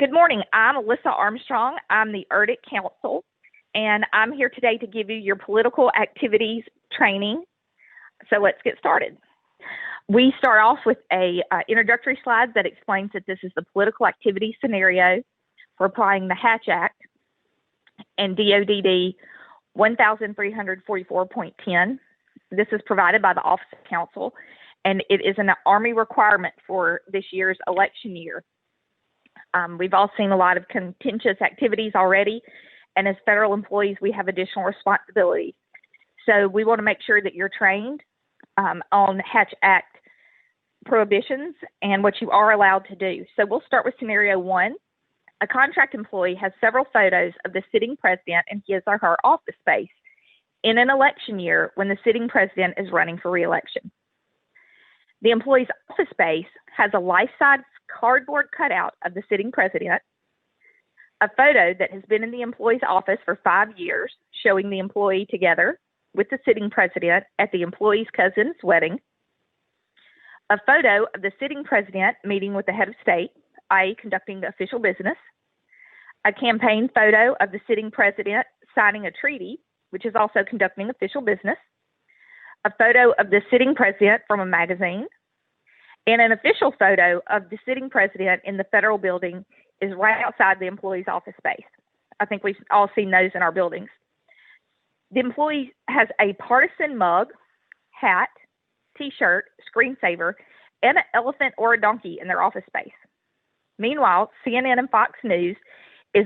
Good morning. I'm Alyssa Armstrong. I'm the ERDC counsel, and I'm here today to give you your political activities training. So let's get started. We start off with a introductory slide that explains that this is the political activity scenario for applying the Hatch Act and DODD 1344.10. This is provided by the Office of Counsel, and it is an Army requirement for this year's election year. We've all seen a lot of contentious activities already, and as federal employees, we have additional responsibilities. So we want to make sure that you're trained on Hatch Act prohibitions and what you are allowed to do. So we'll start with scenario one. A contract employee has several photos of the sitting president in his or her office space in an election year when the sitting president is running for re-election. The employee's office space has a life-size cardboard cutout of the sitting president, a photo that has been in the employee's office for 5 years showing the employee together with the sitting president at the employee's cousin's wedding, a photo of the sitting president meeting with the head of state, i.e. conducting official business, a campaign photo of the sitting president signing a treaty, which is also conducting official business, a photo of the sitting president from a magazine, and an official photo of the sitting president in the federal building is right outside the employee's office space. I think we've all seen those in our buildings. The employee has a partisan mug, hat, t-shirt, screensaver, and an elephant or a donkey in their office space. Meanwhile, CNN and Fox News is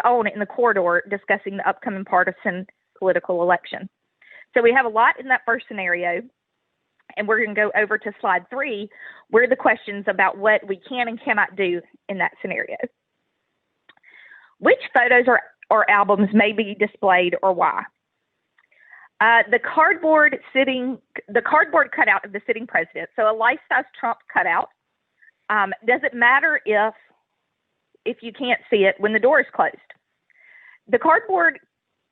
on in the corridor discussing the upcoming partisan political election. So we have a lot in that first scenario, and we're going to go over to slide 3, where the questions about what we can and cannot do in that scenario. Which photos or albums may be displayed or why? The cardboard cutout of the sitting president, so a life-size Trump cutout. Does it matter if you can't see it when the door is closed? The cardboard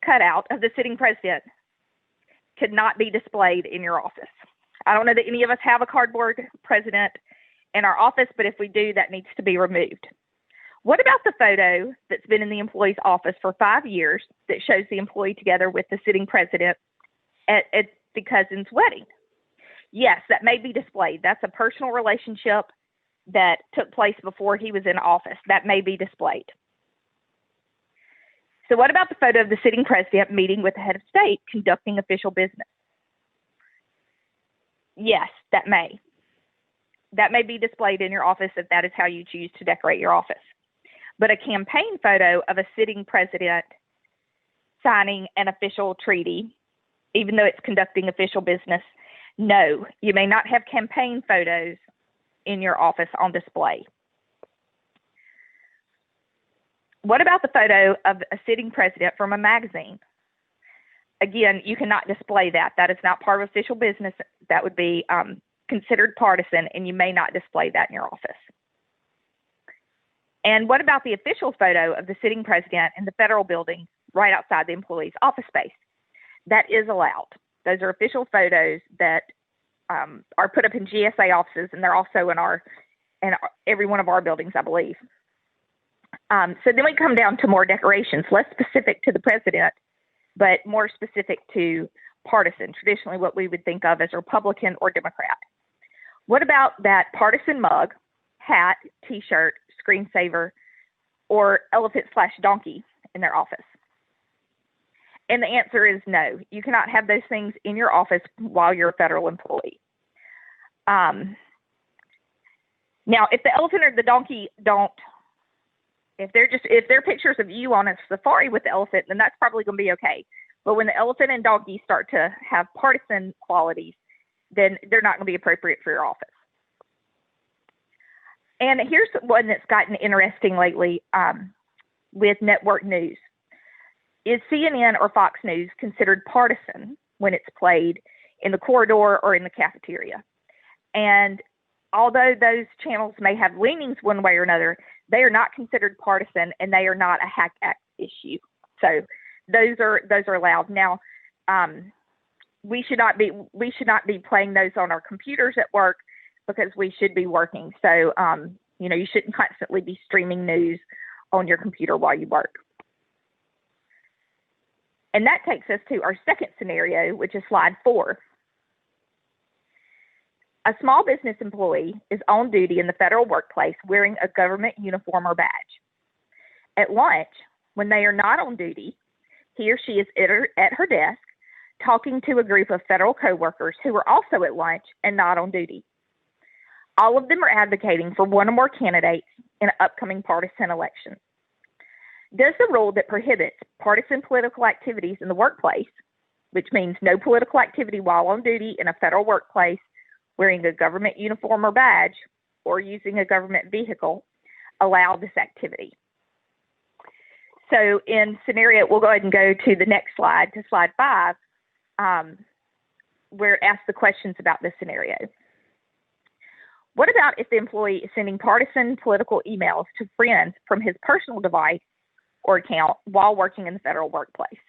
cutout of the sitting president could not be displayed in your office. I don't know that any of us have a cardboard president in our office, but if we do, that needs to be removed. What about the photo that's been in the employee's office for 5 years that shows the employee together with the sitting president at the cousin's wedding? Yes, that may be displayed. That's a personal relationship that took place before he was in office. That may be displayed. So what about the photo of the sitting president meeting with the head of state conducting official business? Yes, that may. That may be displayed in your office if that is how you choose to decorate your office. But a campaign photo of a sitting president signing an official treaty, even though it's conducting official business, no, you may not have campaign photos in your office on display. What about the photo of a sitting president from a magazine? Again, you cannot display that. That is not part of official business. That would be considered partisan, and you may not display that in your office. And what about the official photo of the sitting president in the federal building right outside the employee's office space? That is allowed. Those are official photos that are put up in GSA offices, and they're also in every one of our buildings, I believe. So then we come down to more decorations, less specific to the president, but more specific to partisan, traditionally what we would think of as Republican or Democrat. What about that partisan mug, hat, t-shirt, screensaver, or elephant/donkey in their office? And the answer is no. You cannot have those things in your office while you're a federal employee. Now, if the elephant or the donkey if they're pictures of you on a safari with the elephant, then that's probably going to be okay. But when the elephant and donkey start to have partisan qualities, then they're not going to be appropriate for your office. And here's one that's gotten interesting lately with network news. Is CNN or Fox News considered partisan when it's played in the corridor or in the cafeteria? And although those channels may have leanings one way or another, they are not considered partisan, and they are not a Hatch Act issue. So those are allowed. Now, we should not be playing those on our computers at work because we should be working. So You know, you shouldn't constantly be streaming news on your computer while you work. And that takes us to our second scenario, which is slide 4. A small business employee is on duty in the federal workplace wearing a government uniform or badge. At lunch, when they are not on duty, he or she is at her desk talking to a group of federal coworkers who are also at lunch and not on duty. All of them are advocating for one or more candidates in an upcoming partisan election. Does the rule that prohibits partisan political activities in the workplace, which means no political activity while on duty in a federal workplace, wearing a government uniform or badge, or using a government vehicle, allow this activity? So in scenario, we'll go ahead and go to the next slide, to slide 5, where it asks the questions about this scenario. What about if the employee is sending partisan political emails to friends from his personal device or account while working in the federal workplace?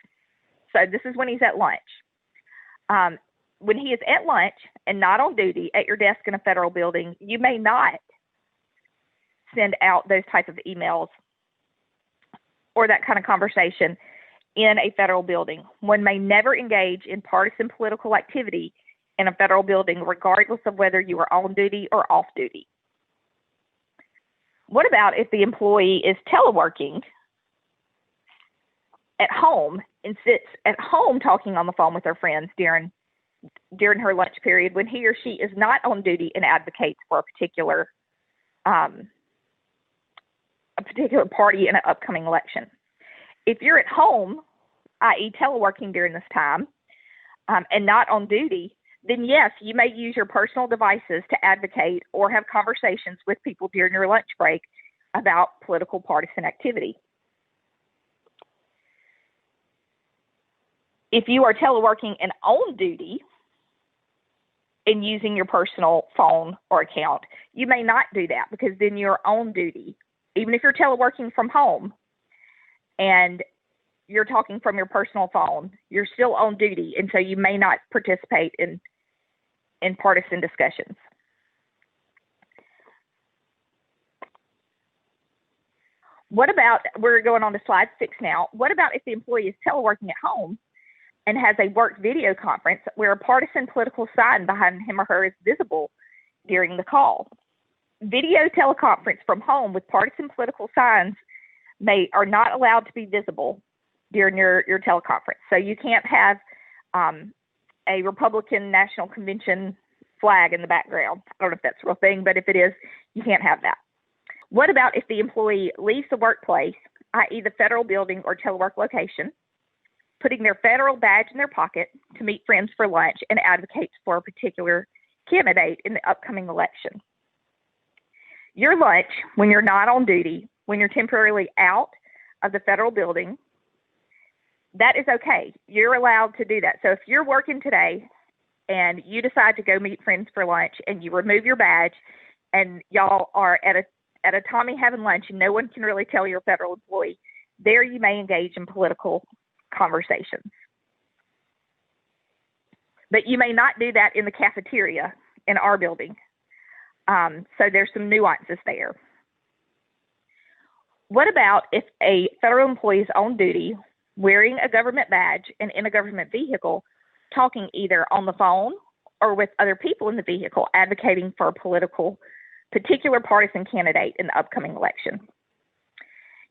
So this is when he's at lunch. When he is at lunch and not on duty at your desk in a federal building, you may not send out those types of emails or that kind of conversation in a federal building. One may never engage in partisan political activity in a federal building, regardless of whether you are on duty or off duty. What about if the employee is teleworking at home and sits at home talking on the phone with her friends during her lunch period when he or she is not on duty and advocates for a particular party in an upcoming election? If you're at home, i.e. teleworking during this time, and not on duty, then yes, you may use your personal devices to advocate or have conversations with people during your lunch break about political partisan activity. If you are teleworking and on duty and using your personal phone or account, you may not do that, because then you're on duty. Even if you're teleworking from home and you're talking from your personal phone, you're still on duty, and so you may not participate in partisan discussions. What about, we're going on to slide 6 now, what about if the employee is teleworking at home and has a work video conference where a partisan political sign behind him or her is visible during the call? Video teleconference from home with partisan political signs are not allowed to be visible during your teleconference. So you can't have a Republican National Convention flag in the background. I don't know if that's a real thing, but if it is, you can't have that. What about if the employee leaves the workplace, i.e. the federal building or telework location, putting their federal badge in their pocket to meet friends for lunch and advocates for a particular candidate in the upcoming election? Your lunch, when you're not on duty, when you're temporarily out of the federal building, that is okay. You're allowed to do that. So if you're working today and you decide to go meet friends for lunch and you remove your badge and y'all are at a Tommy having lunch and no one can really tell you're a federal employee, there you may engage in political conversations. But you may not do that in the cafeteria in our building. So there's some nuances there. What about if a federal employee is on duty, wearing a government badge and in a government vehicle, talking either on the phone or with other people in the vehicle, advocating for a particular partisan candidate in the upcoming election?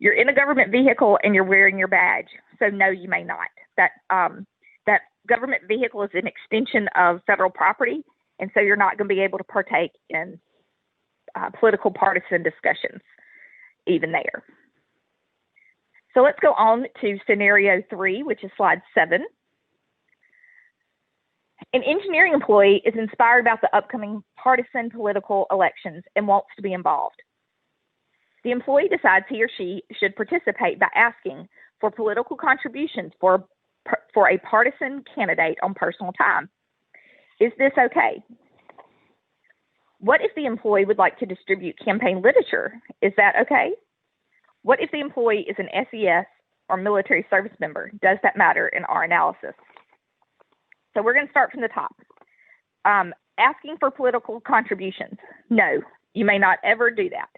You're in a government vehicle and you're wearing your badge, so no, you may not. That government vehicle is an extension of federal property, and so you're not going to be able to partake in political partisan discussions even there. So let's go on to scenario 3, which is slide 7. An engineering employee is inspired about the upcoming partisan political elections and wants to be involved. The employee decides he or she should participate by asking for political contributions for a partisan candidate on personal time. Is this okay? What if the employee would like to distribute campaign literature? Is that okay? What if the employee is an SES or military service member? Does that matter in our analysis? So we're going to start from the top. Asking for political contributions. No, you may not ever do that.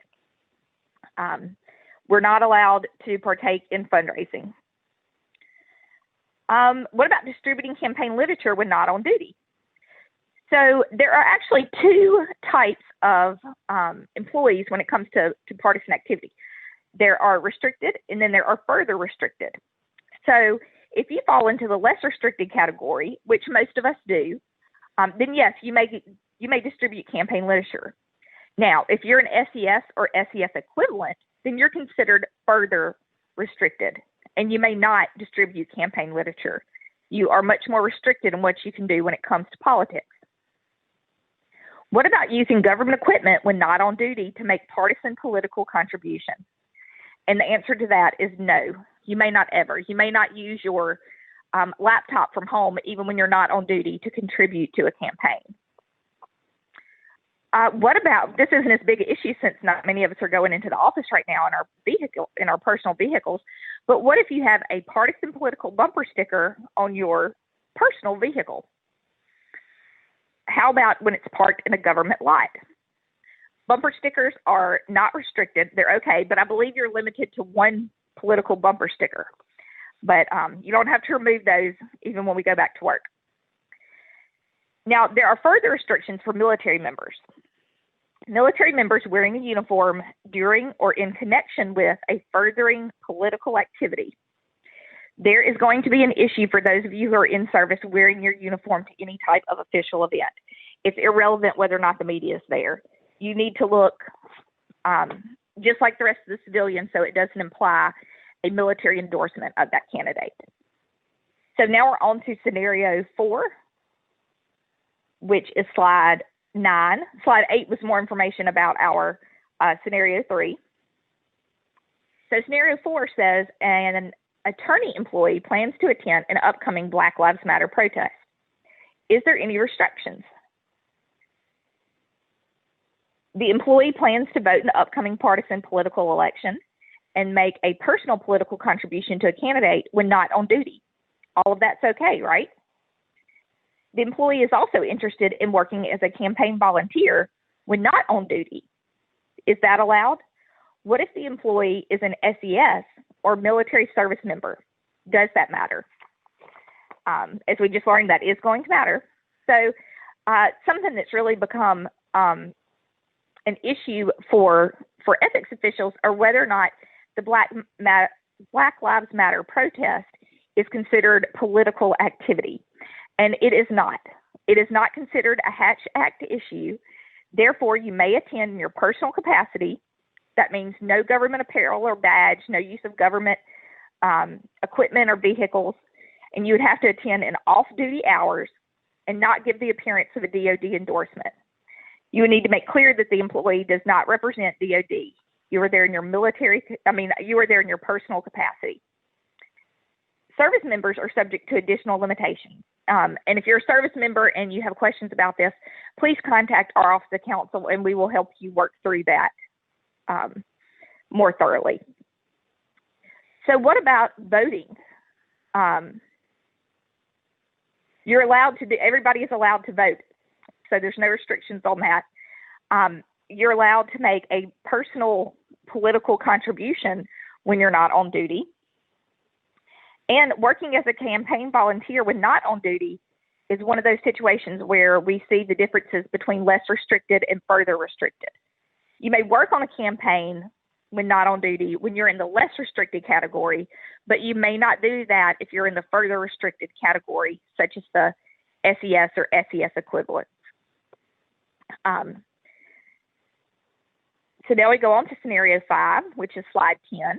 We're not allowed to partake in fundraising. What about distributing campaign literature when not on duty? So there are actually two types of employees when it comes to partisan activity. There are restricted, and then there are further restricted. So if you fall into the less restricted category, which most of us do, then yes, you may distribute campaign literature. Now, if you're an SES or SES equivalent, then you're considered further restricted, and you may not distribute campaign literature. You are much more restricted in what you can do when it comes to politics. What about using government equipment when not on duty to make partisan political contributions? And the answer to that is no. You may not ever. You may not use your laptop from home even when you're not on duty to contribute to a campaign. What about, this isn't as big an issue since not many of us are going into the office right now in our personal vehicles, but what if you have a partisan political bumper sticker on your personal vehicle? How about when it's parked in a government lot? Bumper stickers are not restricted. They're okay, but I believe you're limited to one political bumper sticker. But you don't have to remove those even when we go back to work. Now, there are further restrictions for military members. Military members wearing a uniform during or in connection with a furthering political activity. There is going to be an issue for those of you who are in service wearing your uniform to any type of official event. It's irrelevant whether or not the media is there. You need to look just like the rest of the civilians so it doesn't imply a military endorsement of that candidate. So now we're on to scenario 4, which is slide 9. Slide 8 was more information about our scenario 3. So scenario 4 says an attorney employee plans to attend an upcoming Black Lives Matter protest. Is there any restrictions? The employee plans to vote in the upcoming partisan political election and make a personal political contribution to a candidate when not on duty. All of that's okay, right? The employee is also interested in working as a campaign volunteer when not on duty. Is that allowed? What if the employee is an SES or military service member? Does that matter? As we just learned, that is going to matter. So something that's really become an issue for ethics officials are whether or not the Black Lives Matter protest is considered political activity. And it is not. It is not considered a Hatch Act issue. Therefore, you may attend in your personal capacity. That means no government apparel or badge, no use of government equipment or vehicles, and you would have to attend in off-duty hours and not give the appearance of a DOD endorsement. You would need to make clear that the employee does not represent DOD. You are there in your you are there in your personal capacity. Service members are subject to additional limitations. And if you're a service member and you have questions about this, please contact our Office of Counsel and we will help you work through that more thoroughly. So what about voting? You're allowed to everybody is allowed to vote. So there's no restrictions on that. You're allowed to make a personal political contribution when you're not on duty. And working as a campaign volunteer when not on duty is one of those situations where we see the differences between less restricted and further restricted. You may work on a campaign when not on duty when you're in the less restricted category, but you may not do that if you're in the further restricted category, such as the SES or SES equivalents. So now we go on to scenario 5, which is slide 10.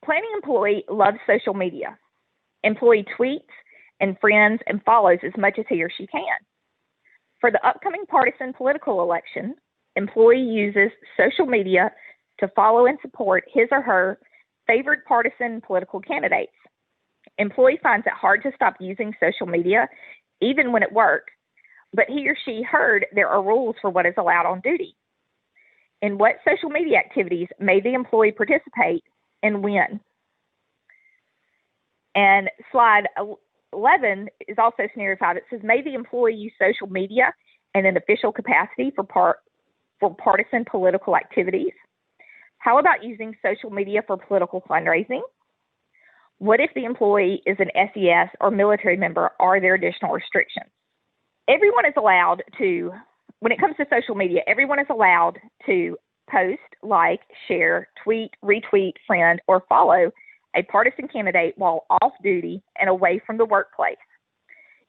Planning employee loves social media. Employee tweets and friends and follows as much as he or she can. For the upcoming partisan political election, employee uses social media to follow and support his or her favored partisan political candidates. Employee finds it hard to stop using social media, even when at work, but he or she heard there are rules for what is allowed on duty. In what social media activities may the employee participate and when? And slide 11 is also scenario 5. It says, may the employee use social media in an official capacity for partisan political activities? How about using social media for political fundraising? What if the employee is an SES or military member? Are there additional restrictions? Everyone is allowed to, when it comes to social media, everyone is allowed to post, like, share, tweet, retweet, friend, or follow a partisan candidate while off duty and away from the workplace.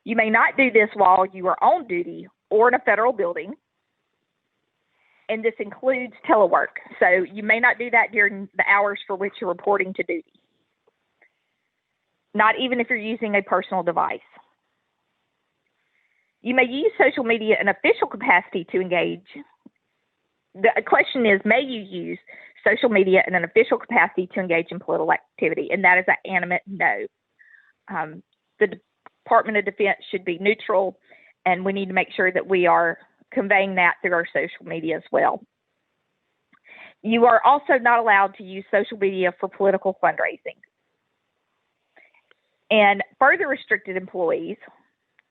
You may not do this while you are on duty or in a federal building, and this includes telework. So you may not do that during the hours for which you're reporting to duty, not even if you're using a personal device. You may use social media in official capacity to engage. The question is, may you use social media in an official capacity to engage in political activity? And that is an animate no. The Department of Defense should be neutral, and we need to make sure that we are conveying that through our social media as well. You are also not allowed to use social media for political fundraising. And further restricted employees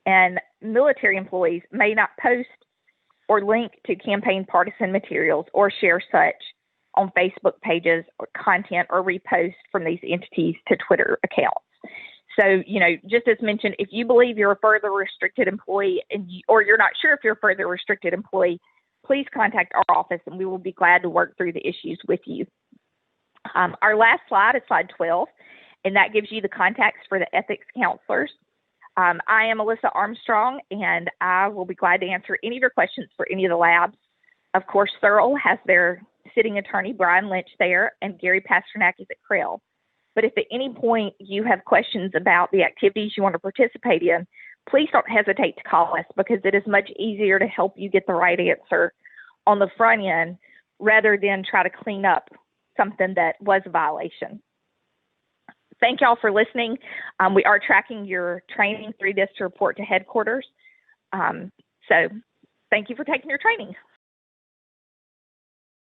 and military employees may not post or link to campaign partisan materials or share such on Facebook pages or content or repost from these entities to Twitter accounts. So, just as mentioned, if you believe you're a further restricted employee or you're not sure if you're a further restricted employee, please contact our office and we will be glad to work through the issues with you. Our last slide is slide 12, and that gives you the contacts for the ethics counselors. I am Alyssa Armstrong, and I will be glad to answer any of your questions for any of the labs. Of course, Thurl has their sitting attorney, Brian Lynch, there, and Gary Pasternak is at Krell. But if at any point you have questions about the activities you want to participate in, please don't hesitate to call us, because it is much easier to help you get the right answer on the front end rather than try to clean up something that was a violation. Thank y'all for listening. We are tracking your training through this to report to headquarters. So thank you for taking your training.